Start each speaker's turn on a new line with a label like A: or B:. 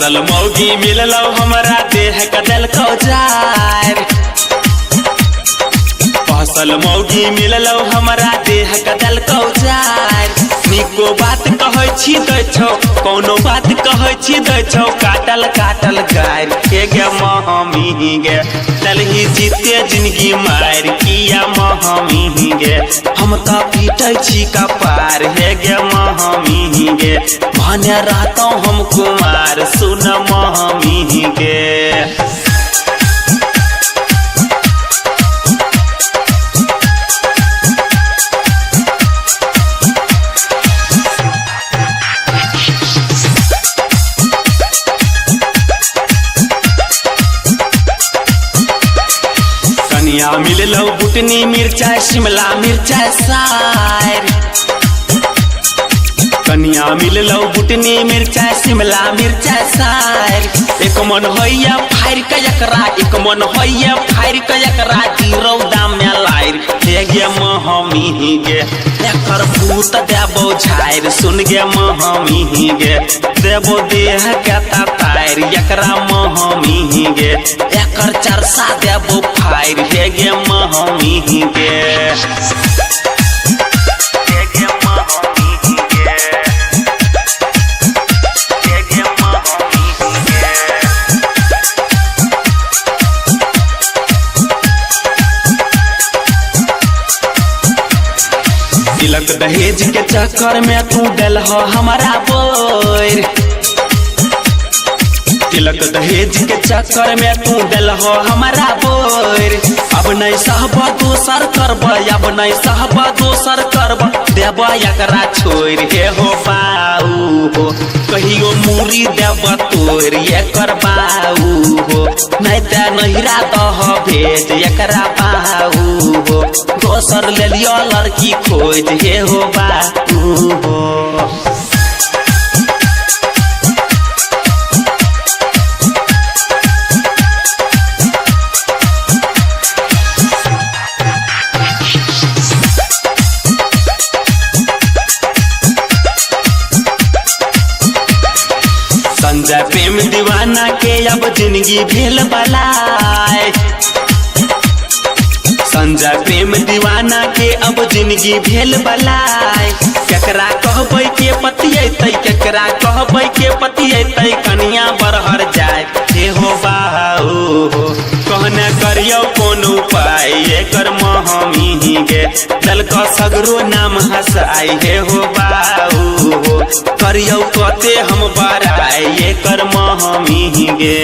A: फसल मौगी मिललो हमरा देह कदल कौजार फसल मौगी मिललो हमरा देह कदल कौजार निको बात कहै छी दै छौ कोनो बात कहै छी दै छौ काटल काटल गार के गे महमी गे दलही जीते जिंदगी मार किया महमी गे हम त पीटै छी कपार हे गे महमी गे भने रहतौ हम कुमार सुन महमी गे कनिया मिललो बुटनी मिर्चा शिमला मिर्चा सार कनिया मिललो बुटनी मिर्चा शिमला मिर्चा सार एक मन होइया फायर के एकरा एक मन होइया फायर के एकरा रौदा में लायर हे गे महमी गे एकर भूत देबो झायर सुन गे महमी गे देबो देह के तार एकरा महमी गे एकर चरसा देबो फायर हे गे महमी गे तिलक दहेज के चक्कर में तू दिल हो हमारा बोर तिलक दहेज के चक्कर में तू दिल हो हमारा बोर अब नहीं सहब दोसर करब अब नहीं सहब दोसर करब देब एकरा छोड़ हे हो बाऊ हो कहियो मूरी देब तोर एकर बाऊ हो नहीं ते नहिरा दह भेज एकरा बाऊ हो दोसर ले लियो लड़की खोज हे हो बाऊ हो संजय प्रेम दीवाना के अब जिंदगी भेल बलाय संजय प्रेम दीवाना के अब जिंदगी भेल बलाय केकरा कहबै के पतियेतै केकरा कहबै के पतियेतै कनिया बरहर जाय हे हो बाऊ हो कहने करियो कोन उपाय एकर महमी गे दल का सगरो नाम हंसाई हे हो बाऊ हो करियो कते हम बड़ाई एकर महमी गे।